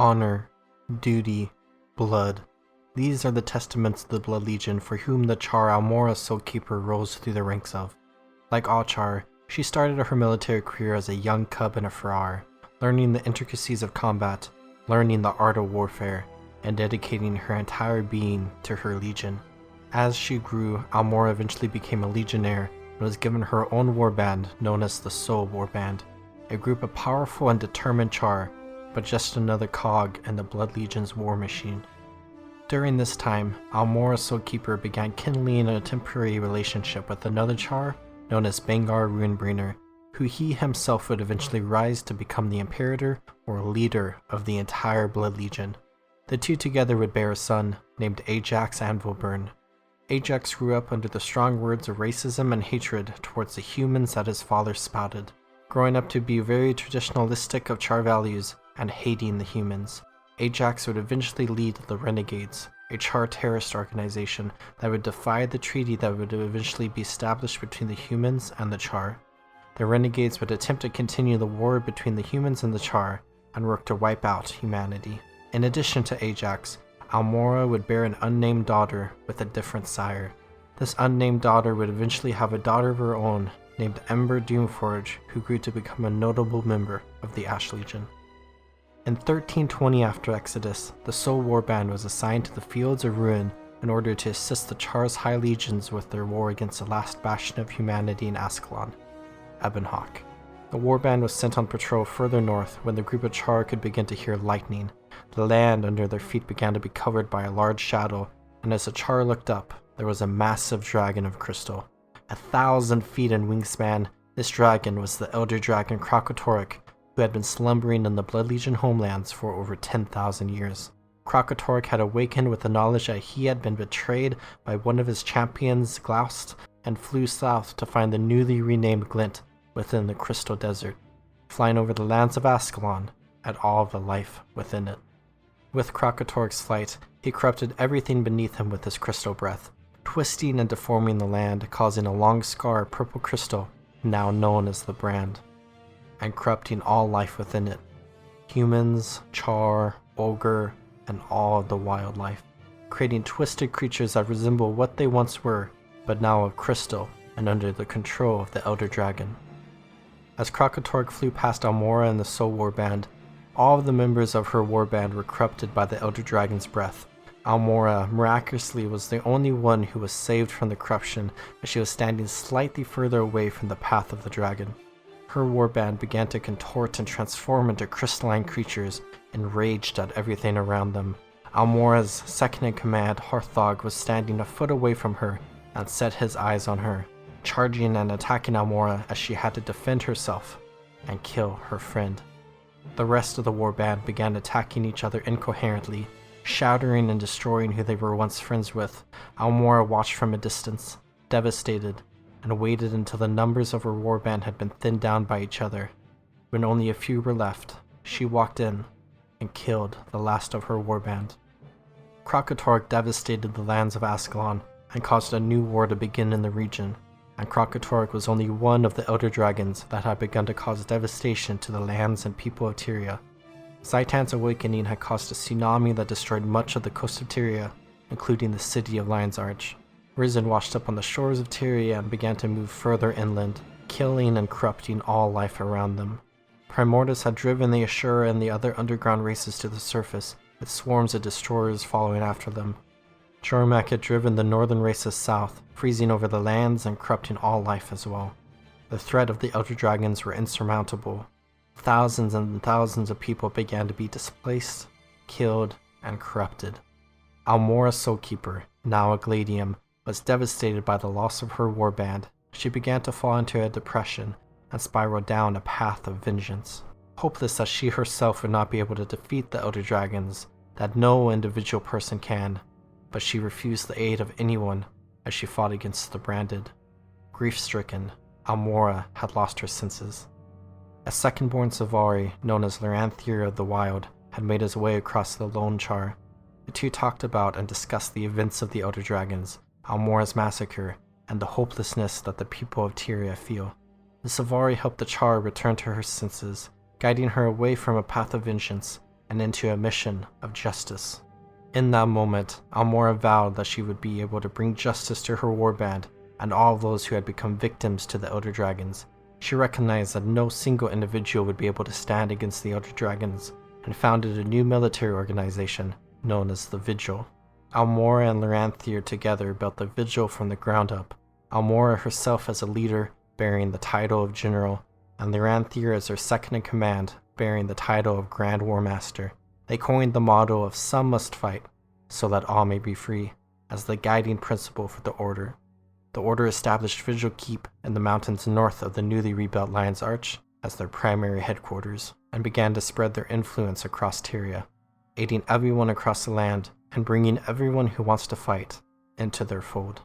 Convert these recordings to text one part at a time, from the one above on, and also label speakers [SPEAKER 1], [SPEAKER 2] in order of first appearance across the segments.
[SPEAKER 1] honor, duty, blood. These are the testaments of the Blood Legion for whom the Charr Almorra Soulkeeper rose through the ranks of. Like all Charr, she started her military career as a young cub in a Farrar, learning the intricacies of combat, learning the art of warfare, and dedicating her entire being to her legion. As she grew, Almorra eventually became a legionnaire and was given her own warband known as the Soul Warband, a group of powerful and determined Charr, but just another cog in the Blood Legion's war machine. During this time, Almorra Soulkeeper began kindling a temporary relationship with another Charr known as Bengar Runebringer, who he himself would eventually rise to become the Imperator or leader of the entire Blood Legion. The two together would bear a son named Ajax Anvilburn. Ajax grew up under the strong words of racism and hatred towards the humans that his father spouted, growing up to be very traditionalistic of Charr values and hating the humans. Ajax would eventually lead the Renegades, a Charr terrorist organization that would defy the treaty that would eventually be established between the humans and the Charr. The Renegades would attempt to continue the war between the humans and the Charr and work to wipe out humanity. In addition to Ajax, Almorra would bear an unnamed daughter with a different sire. This unnamed daughter would eventually have a daughter of her own named Ember Doomforge, who grew to become a notable member of the Ash Legion. In 1320 after Exodus, the Soul Warband was assigned to the Fields of Ruin in order to assist the Charr's High Legions with their war against the last bastion of humanity in Ascalon, Ebonhawk. The warband was sent on patrol further north when the group of Charr could begin to hear lightning. The land under their feet began to be covered by a large shadow, and as the Charr looked up, there was a massive dragon of crystal. 1,000 feet in wingspan, this dragon was the elder dragon Krakatorrik, who had been slumbering in the Blood Legion homelands for over 10,000 years. Krakatorrik had awakened with the knowledge that he had been betrayed by one of his champions, Glaust, and flew south to find the newly renamed Glint within the Crystal Desert, flying over the lands of Ascalon and all the life within it. With Krakatorrik's flight, he corrupted everything beneath him with his crystal breath, twisting and deforming the land, causing a long scar of purple crystal, now known as the Brand, and corrupting all life within it. Humans, Charr, Ogre, and all of the wildlife, creating twisted creatures that resemble what they once were, but now of crystal and under the control of the Elder Dragon. As Krakatorrik flew past Almorra and the Soul Warband, all of the members of her warband were corrupted by the Elder Dragon's breath. Almorra, miraculously, was the only one who was saved from the corruption, as she was standing slightly further away from the path of the dragon. Her warband began to contort and transform into crystalline creatures, enraged at everything around them. Almorra's second-in-command, Harthog, was standing a foot away from her and set his eyes on her, charging and attacking Almorra as she had to defend herself and kill her friend. The rest of the warband began attacking each other incoherently, shattering and destroying who they were once friends with. Almorra watched from a distance, devastated, and waited until the numbers of her warband had been thinned down by each other. When only a few were left, she walked in and killed the last of her warband. Krakatorrik devastated the lands of Ascalon and caused a new war to begin in the region, and Krakatorrik was only one of the Elder Dragons that had begun to cause devastation to the lands and people of Tyria. Zaitan's awakening had caused a tsunami that destroyed much of the coast of Tyria, including the city of Lion's Arch. Risen washed up on the shores of Tyria and began to move further inland, killing and corrupting all life around them. Primordus had driven the Ashura and the other underground races to the surface, with swarms of destroyers following after them. Jormak had driven the northern races south, freezing over the lands and corrupting all life as well. The threat of the Elder Dragons were insurmountable. Thousands and thousands of people began to be displaced, killed, and corrupted. Almorra Soulkeeper, now a Gladium, was devastated by the loss of her warband. She began to fall into a depression and spiral down a path of vengeance. Hopeless that she herself would not be able to defeat the Elder Dragons, that no individual person can, but she refused the aid of anyone as she fought against the Branded. Grief-stricken, Almorra had lost her senses. A second-born Savari, known as Loranthier of the Wild, had made his way across the lone Charr. The two talked about and discussed the events of the Elder Dragons, Almorra's massacre, and the hopelessness that the people of Tyria feel. The Savari helped the Charr return to her senses, guiding her away from a path of vengeance, and into a mission of justice. In that moment, Almorra vowed that she would be able to bring justice to her warband and all those who had become victims to the Elder Dragons. She recognized that no single individual would be able to stand against the Elder Dragons, and founded a new military organization known as the Vigil. Almorra and Lyranthier together built the Vigil from the ground up, Almorra herself as a leader, bearing the title of General, and Lyranthier as her second-in-command, bearing the title of Grand War Master. They coined the motto of "Some must fight, so that all may be free," as the guiding principle for the Order. The Order established Vigil Keep in the mountains north of the newly rebuilt Lion's Arch as their primary headquarters, and began to spread their influence across Tyria, aiding everyone across the land and bringing everyone who wants to fight into their fold.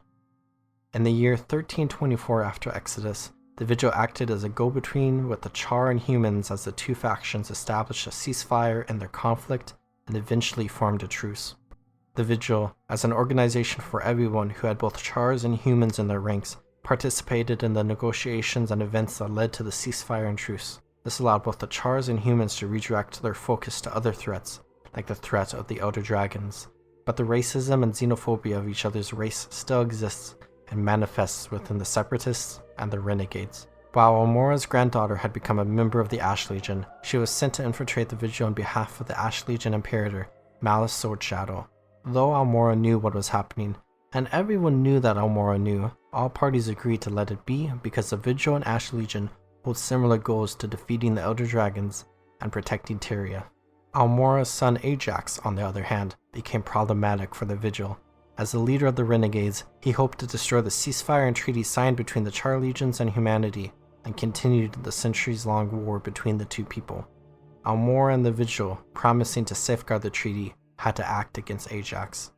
[SPEAKER 1] In the year 1324 after Exodus, the Vigil acted as a go-between with the Charr and humans as the two factions established a ceasefire in their conflict and eventually formed a truce. The Vigil, as an organization for everyone who had both Charrs and humans in their ranks, participated in the negotiations and events that led to the ceasefire and truce. This allowed both the Charrs and humans to redirect their focus to other threats, like the threat of the Elder Dragons. But the racism and xenophobia of each other's race still exists and manifests within the Separatists and the Renegades. While Almorra's granddaughter had become a member of the Ash Legion, she was sent to infiltrate the Vigil on behalf of the Ash Legion Imperator, Malice Swordshadow. Though Almorra knew what was happening, and everyone knew that Almorra knew, all parties agreed to let it be because the Vigil and Ash Legion hold similar goals to defeating the Elder Dragons and protecting Tyria. Almorra's son Ajax, on the other hand, became problematic for the Vigil. As the leader of the Renegades, he hoped to destroy the ceasefire and treaty signed between the Charr legions and humanity, and continued the centuries-long war between the two people. Almorra and the Vigil, promising to safeguard the treaty, had to act against Ajax.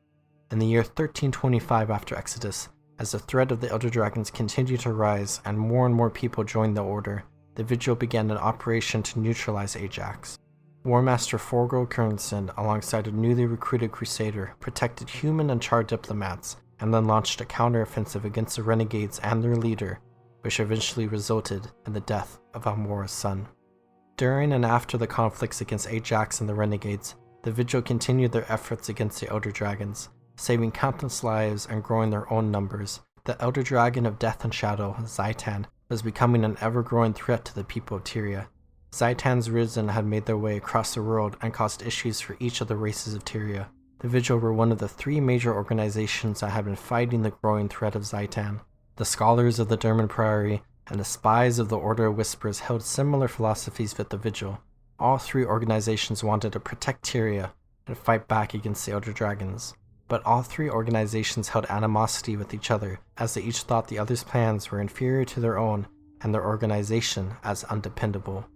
[SPEAKER 1] In the year 1325 after Exodus, as the threat of the Elder Dragons continued to rise and more people joined the Order, the Vigil began an operation to neutralize Ajax. War Master Forgo Kernson, alongside a newly recruited Crusader, protected human and Charr diplomats, and then launched a counteroffensive against the Renegades and their leader, which eventually resulted in the death of Almorra's son. During and after the conflicts against Ajax and the Renegades, the Vigil continued their efforts against the Elder Dragons, saving countless lives and growing their own numbers. The Elder Dragon of Death and Shadow, Zaitan, was becoming an ever-growing threat to the people of Tyria. Zaitan's risen had made their way across the world and caused issues for each of the races of Tyria. The Vigil were one of the three major organizations that had been fighting the growing threat of Zaitan. The Scholars of the Derman Priory and the Spies of the Order of Whispers held similar philosophies with the Vigil. All three organizations wanted to protect Tyria and fight back against the Elder Dragons. But all three organizations held animosity with each other, as they each thought the other's plans were inferior to their own and their organization as undependable.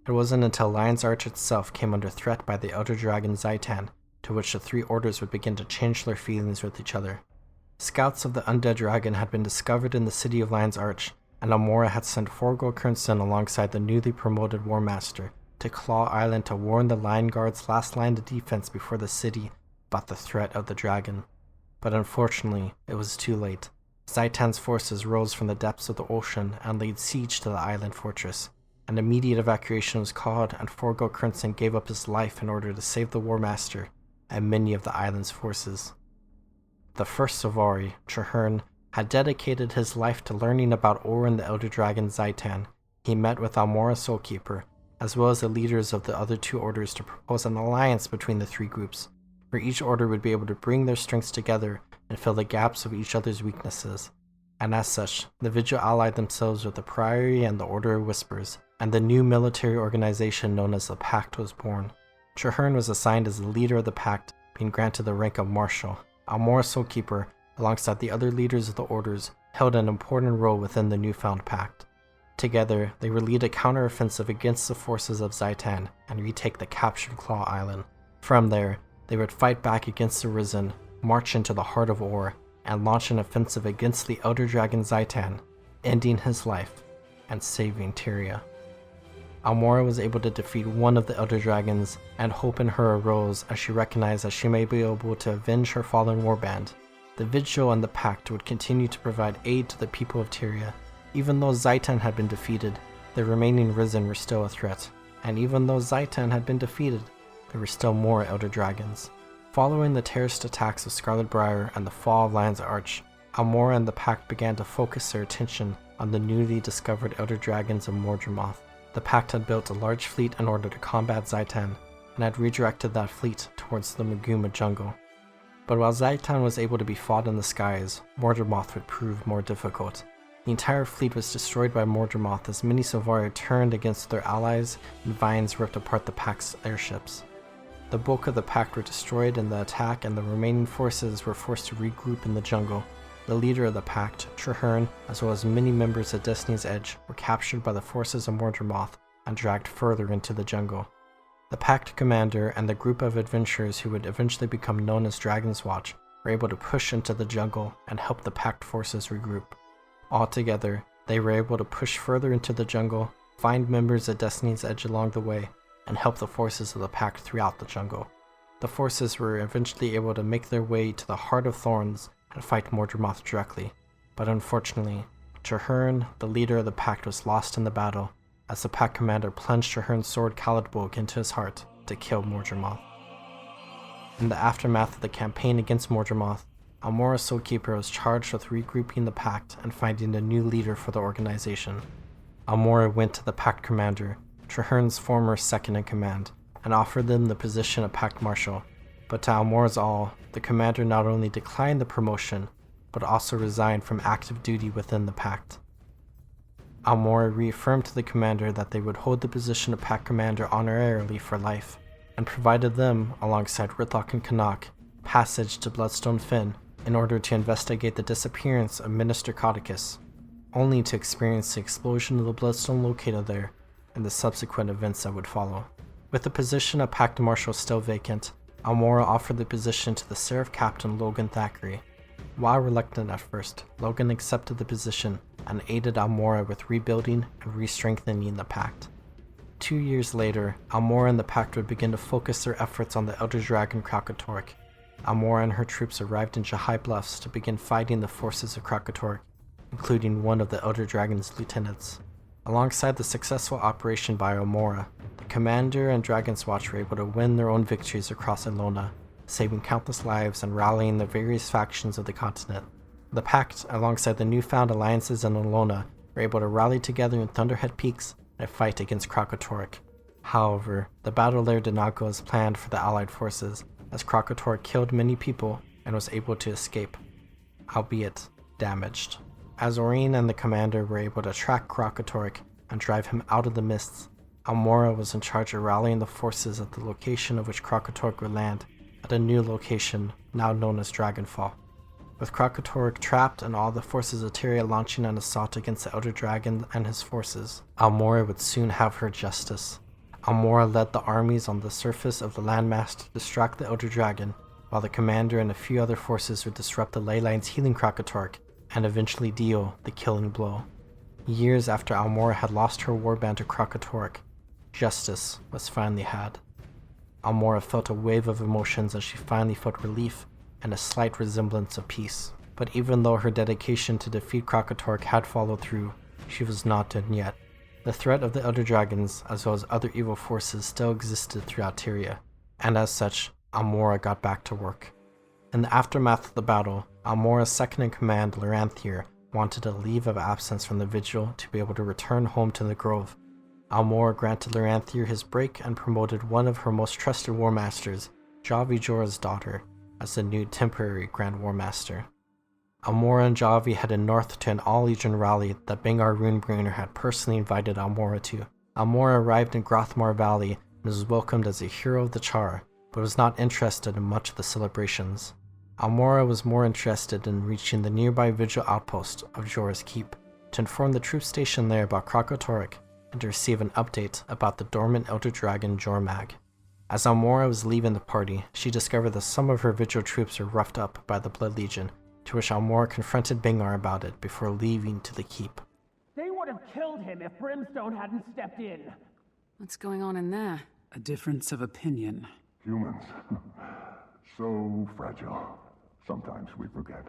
[SPEAKER 1] It wasn't until Lion's Arch itself came under threat by the Elder Dragon Zaitan, to which the three orders would begin to change their feelings with each other. Scouts of the Undead Dragon had been discovered in the city of Lion's Arch, and Almorra had sent Forgo Kernson alongside the newly promoted War Master to Claw Island to warn the Lion Guard's last line of defense before the city about the threat of the dragon. But unfortunately, it was too late. Zaitan's forces rose from the depths of the ocean and laid siege to the island fortress. An immediate evacuation was called, and Forgo Kernson gave up his life in order to save the War Master and many of the island's forces. The first Savari, Charr, had dedicated his life to learning about Orin the Elder Dragon Zaitan. He met with Almorra Soulkeeper, as well as the leaders of the other two orders, to propose an alliance between the three groups, where each order would be able to bring their strengths together and fill the gaps of each other's weaknesses. And as such, the Vigil allied themselves with the Priory and the Order of Whispers, and the new military organization known as the Pact was born. Charr was assigned as the leader of the Pact, being granted the rank of Marshal. Almorra Soulkeeper, alongside the other leaders of the orders, held an important role within the newfound Pact. Together, they would lead a counteroffensive against the forces of Zaitan and retake the captured Claw Island. From there, they would fight back against the Risen, march into the heart of Or, and launch an offensive against the Elder Dragon Zaitan, ending his life and saving Tyria. Almorra was able to defeat one of the Elder Dragons, and hope in her arose as she recognized that she may be able to avenge her fallen warband. The Vigil and the Pact would continue to provide aid to the people of Tyria. Even though Zaitan had been defeated, the remaining Risen were still a threat, and even though Zaitan had been defeated, there were still more Elder Dragons. Following the terrorist attacks of Scarlet Briar and the fall of Lion's Arch, Almorra and the Pact began to focus their attention on the newly discovered Elder Dragons of Mordremoth. The Pact had built a large fleet in order to combat Zhaitan, and had redirected that fleet towards the Maguma jungle. But while Zhaitan was able to be fought in the skies, Mordremoth would prove more difficult. The entire fleet was destroyed by Mordremoth as many Silvari turned against their allies and vines ripped apart the Pact's airships. The bulk of the Pact were destroyed in the attack and the remaining forces were forced to regroup in the jungle. The leader of the Pact, Charr, as well as many members of Destiny's Edge, were captured by the forces of Mordremoth and dragged further into the jungle. The Pact commander and the group of adventurers who would eventually become known as Dragon's Watch were able to push into the jungle and help the Pact forces regroup. Altogether, they were able to push further into the jungle, find members of Destiny's Edge along the way, and help the forces of the Pact throughout the jungle. The forces were eventually able to make their way to the Heart of Thorns and fight Mordremoth directly, but unfortunately, Charr, the leader of the Pact, was lost in the battle, as the Pact commander plunged Charr's sword Caladbolg into his heart to kill Mordremoth. In the aftermath of the campaign against Mordremoth, Almorra Soulkeeper was charged with regrouping the Pact and finding a new leader for the organization. Almorra went to the Pact commander, Charr's former second-in-command, and offered them the position of Pact Marshal, but to Almorra's awe, the commander not only declined the promotion, but also resigned from active duty within the Pact. Almorra reaffirmed to the commander that they would hold the position of Pact Commander honorarily for life, and provided them, alongside Rithok and Canuck, passage to Bloodstone Fen in order to investigate the disappearance of Minister Codicus, only to experience the explosion of the Bloodstone located there and the subsequent events that would follow. With the position of Pact Marshal still vacant, Almorra offered the position to the Seraph Captain Logan Thackeray. While reluctant at first, Logan accepted the position and aided Almorra with rebuilding and re-strengthening the Pact. 2 years later, Almorra and the Pact would begin to focus their efforts on the Elder Dragon Krakatork. Almorra and her troops arrived in Jahai Bluffs to begin fighting the forces of Krakatork, including one of the Elder Dragon's lieutenants. Alongside the successful operation by Almorra, the commander and Dragon's Watch were able to win their own victories across Elona, saving countless lives and rallying the various factions of the continent. The Pact, alongside the newfound alliances in Elona, were able to rally together in Thunderhead Peaks and fight against Krakatork. However, the battle there did not go as planned for the allied forces, as Krakatork killed many people and was able to escape, albeit damaged. As Orine and the commander were able to track Krakatork and drive him out of the mists, Almorra was in charge of rallying the forces at the location of which Krakatork would land, at a new location now known as Dragonfall. With Krakatork trapped and all the forces of Tyria launching an assault against the Elder Dragon and his forces, Almorra would soon have her justice. Almorra led the armies on the surface of the landmass to distract the Elder Dragon, while the commander and a few other forces would disrupt the ley lines healing Krakatork and eventually deal the killing blow. Years after Almorra had lost her warband to Krakatork, justice was finally had. Almorra felt a wave of emotions as she finally felt relief and a slight resemblance of peace. But even though her dedication to defeat Krakatork had followed through, she was not done yet. The threat of the Elder Dragons, as well as other evil forces, still existed throughout Tyria, and as such, Almorra got back to work. In the aftermath of the battle, Almorra's second-in-command, Loranthier, wanted a leave of absence from the Vigil to be able to return home to the Grove. Almorra granted Loranthier his break and promoted one of her most trusted war masters, Javi Jorah's daughter, as the new temporary Grand War Master. Almorra and Javi headed north to an all-legion rally that Bengar Runebringer had personally invited Almorra to. Almorra arrived in Grothmar Valley and was welcomed as a hero of the Charr, but was not interested in much of the celebrations. Almorra was more interested in reaching the nearby Vigil outpost of Jorah's Keep to inform the troops stationed there about Krakatork and to receive an update about the dormant Elder Dragon Jormag. As Almorra was leaving the party, she discovered that some of her Vigil troops were roughed up by the Blood Legion, to which Almorra confronted Bengar about it before leaving to the keep.
[SPEAKER 2] They would have killed him if Brimstone hadn't stepped in.
[SPEAKER 3] What's going on in there?
[SPEAKER 4] A difference of opinion.
[SPEAKER 5] Humans. So fragile. Sometimes we forget.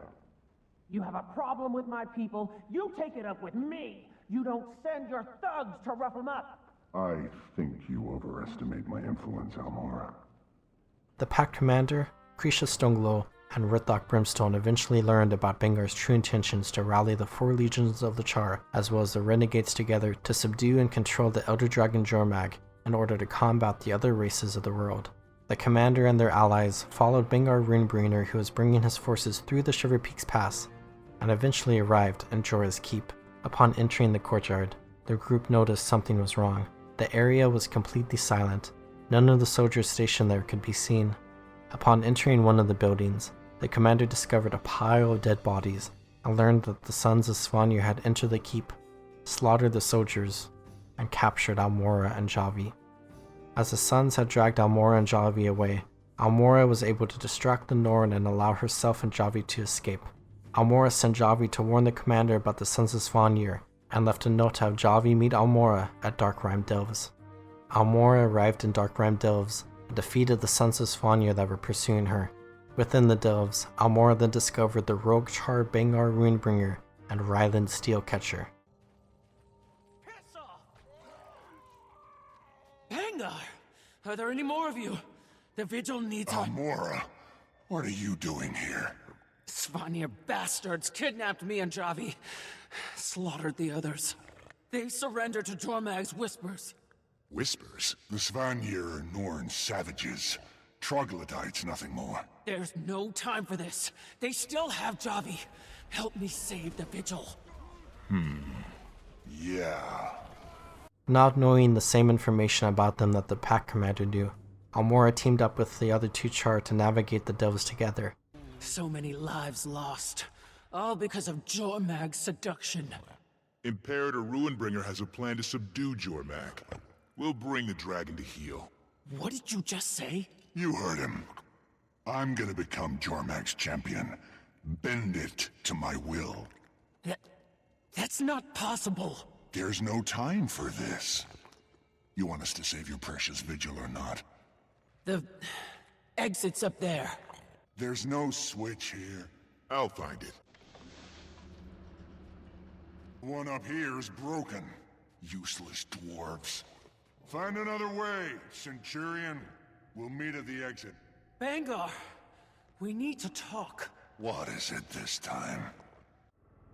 [SPEAKER 2] You have a problem with my people, you take it up with me. You don't send your thugs to rough them up.
[SPEAKER 5] I think you overestimate my influence, Almorra.
[SPEAKER 1] The Pact commander, Krisha Stonglo, and Rithok Brimstone eventually learned about Bengar's true intentions to rally the 4 legions of the Charr, as well as the renegades together to subdue and control the Elder Dragon Jormag in order to combat the other races of the world. The commander and their allies followed Bengar Runebringer, who was bringing his forces through the Shiver Peaks Pass, and eventually arrived in Jorah's Keep. Upon entering the courtyard, the group noticed something was wrong. The area was completely silent. None of the soldiers stationed there could be seen. Upon entering one of the buildings, the commander discovered a pile of dead bodies and learned that the sons of Svanir had entered the keep, slaughtered the soldiers, and captured Almorra and Javi. As the sons had dragged Almorra and Javi away, Almorra was able to distract the Norn and allow herself and Javi to escape. Almorra sent Javi to warn the commander about the sons of Svanir and left a note to have Javi meet Almorra at Darkrime Delves. Almorra arrived in Darkrime Delves and defeated the sons of Svanir that were pursuing her. Within the Delves, Almorra then discovered the rogue Charr Bengar Runebringer and Ryland Steelcatcher.
[SPEAKER 2] Piss off!
[SPEAKER 4] Bengar! Are there any more of you? The Vigil needs our...
[SPEAKER 5] Almorra, what are you doing here?
[SPEAKER 4] Svanir bastards kidnapped me and Javi. Slaughtered the others. They surrendered to Jormag's whispers.
[SPEAKER 5] Whispers? The Svanir are Norn savages. Troglodytes, nothing more.
[SPEAKER 4] There's no time for this. They still have Javi. Help me save the Vigil.
[SPEAKER 5] Yeah.
[SPEAKER 1] Not knowing the same information about them that the Pact commander knew, Almorra teamed up with the other 2 Charr to navigate the Delves together.
[SPEAKER 4] So many lives lost. All because of Jormag's seduction.
[SPEAKER 6] Imperator Runebringer has a plan to subdue Jormag. We'll bring the dragon to heel.
[SPEAKER 4] What did you just say?
[SPEAKER 5] You heard him. I'm gonna become Jormag's champion. Bend it to my will.
[SPEAKER 4] That's not possible.
[SPEAKER 5] There's no time for this. You want us to save your precious Vigil or not?
[SPEAKER 4] The exit's up there.
[SPEAKER 5] There's no switch here.
[SPEAKER 6] I'll find it.
[SPEAKER 5] The one up here is broken. Useless dwarves. Find another way, Centurion. We'll meet at the exit.
[SPEAKER 4] Bengar, we need to talk.
[SPEAKER 5] What is it this time?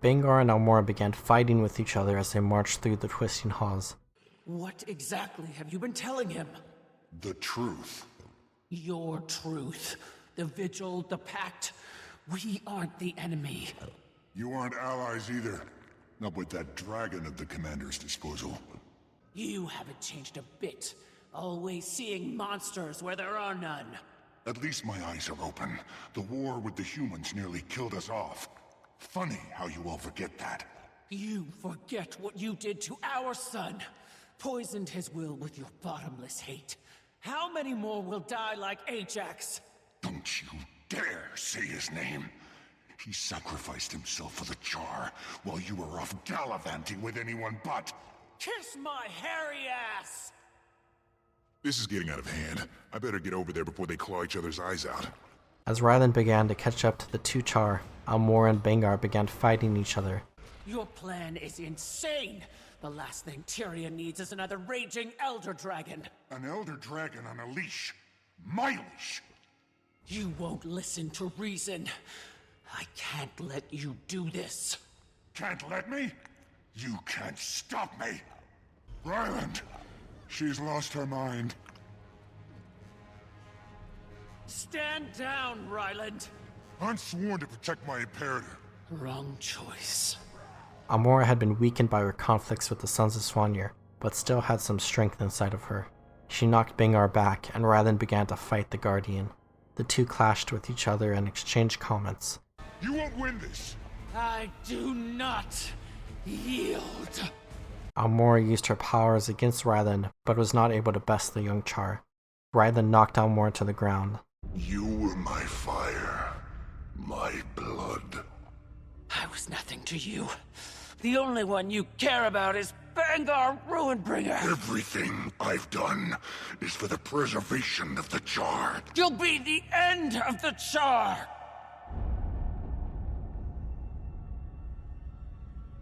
[SPEAKER 1] Bengar and Almorra began fighting with each other as they marched through the twisting halls.
[SPEAKER 4] What exactly have you been telling him?
[SPEAKER 5] The truth.
[SPEAKER 4] Your truth. The Vigil, the Pact. We aren't the enemy.
[SPEAKER 5] You aren't allies either. Not with that dragon at the commander's disposal.
[SPEAKER 4] You haven't changed a bit. Always seeing monsters where there are none.
[SPEAKER 5] At least my eyes are open. The war with the humans nearly killed us off. Funny how you all forget that.
[SPEAKER 4] You forget what you did to our son. Poisoned his will with your bottomless hate. How many more will die like Ajax?
[SPEAKER 5] Don't you dare say his name. He sacrificed himself for the Charr, while you were off gallivanting with anyone but.
[SPEAKER 4] Kiss my hairy ass!
[SPEAKER 6] This is getting out of hand. I better get over there before they claw each other's eyes out.
[SPEAKER 1] As Ryland began to catch up to the 2 Charr, Almorra and Bengar began fighting each other.
[SPEAKER 4] Your plan is insane! The last thing Tyrion needs is another raging Elder Dragon.
[SPEAKER 5] An Elder Dragon on a leash. My leash!
[SPEAKER 4] You won't listen to reason. I can't let you do this.
[SPEAKER 5] Can't let me? You can't stop me! Ryland! She's lost her mind.
[SPEAKER 4] Stand down, Ryland!
[SPEAKER 5] I'm sworn to protect my Imperator.
[SPEAKER 4] Wrong choice.
[SPEAKER 1] Almorra had been weakened by her conflicts with the Sons of Svanir, but still had some strength inside of her. She knocked Bengar back, and Ryland began to fight the Guardian. The 2 clashed with each other and exchanged comments.
[SPEAKER 5] You won't win this!
[SPEAKER 4] I do not yield.
[SPEAKER 1] Almorra used her powers against Ryland, but was not able to best the young Charr. Ryland knocked Almorra to the ground.
[SPEAKER 5] You were my fire, my blood.
[SPEAKER 4] I was nothing to you. The only one you care about is Bengar Runebringer.
[SPEAKER 5] Everything I've done is for the preservation of the Charr.
[SPEAKER 4] You'll be the end of the Charr.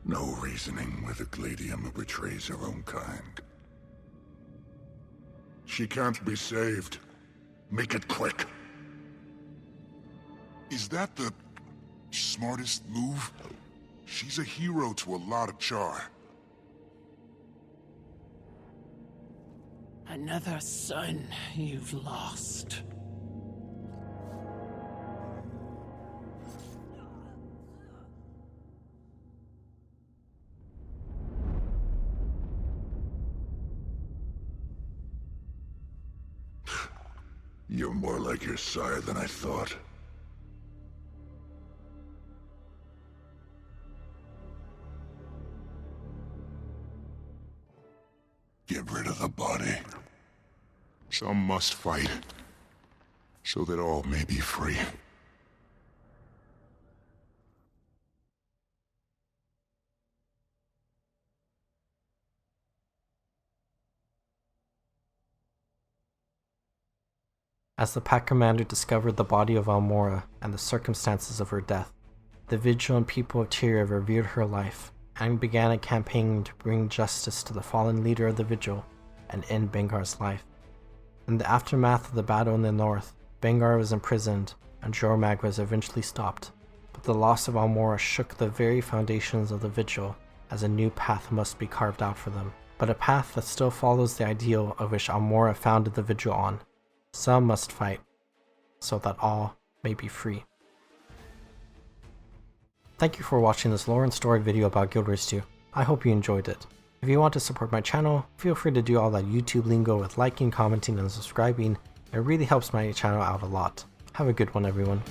[SPEAKER 5] No reasoning with a Gladium who betrays her own kind. She can't be saved. Make it quick.
[SPEAKER 6] Is that the smartest move? She's a hero to a lot of Charr.
[SPEAKER 4] Another son you've lost.
[SPEAKER 6] You're more like your sire than I thought. Get rid of the body. Some must fight, so that all may be free.
[SPEAKER 1] As the Pact commander discovered the body of Almorra and the circumstances of her death, the Vigil and people of Tyria revered her life and began a campaign to bring justice to the fallen leader of the Vigil and end Bengar's life. In the aftermath of the battle in the north, Bengar was imprisoned and Jormag was eventually stopped, but the loss of Almorra shook the very foundations of the Vigil, as a new path must be carved out for them, but a path that still follows the ideal of which Almorra founded the Vigil on. Some must fight, so that all may be free. Thank you for watching this lore and story video about Guild Wars 2. I hope you enjoyed it. If you want to support my channel, feel free to do all that YouTube lingo with liking, commenting, and subscribing. It really helps my channel out a lot. Have a good one, everyone.